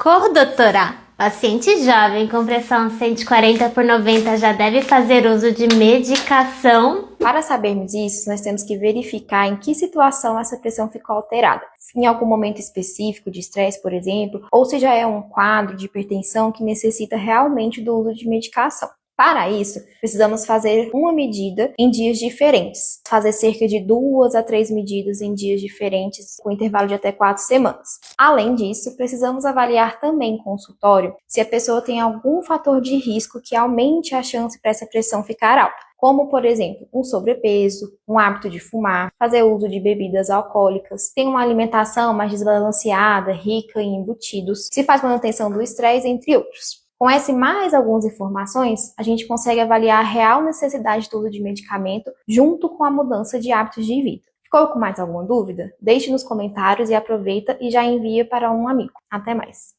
Socorro, doutora! Paciente jovem com pressão 140/90 já deve fazer uso de medicação? Para sabermos isso, nós temos que verificar em que situação essa pressão ficou alterada. Em algum momento específico de estresse, por exemplo, ou se já é um quadro de hipertensão que necessita realmente do uso de medicação. Para isso, precisamos fazer uma medida em dias diferentes. Fazer cerca de 2 a 3 medidas em dias diferentes, com intervalo de até 4 semanas. Além disso, precisamos avaliar também em consultório se a pessoa tem algum fator de risco que aumente a chance para essa pressão ficar alta. Como, por exemplo, um sobrepeso, um hábito de fumar, fazer uso de bebidas alcoólicas, tem uma alimentação mais desbalanceada, rica em embutidos, se faz manutenção do estresse, entre outros. Com essa e mais algumas informações, a gente consegue avaliar a real necessidade do uso de medicamento junto com a mudança de hábitos de vida. Ficou com mais alguma dúvida? Deixe nos comentários e aproveita e já envia para um amigo. Até mais!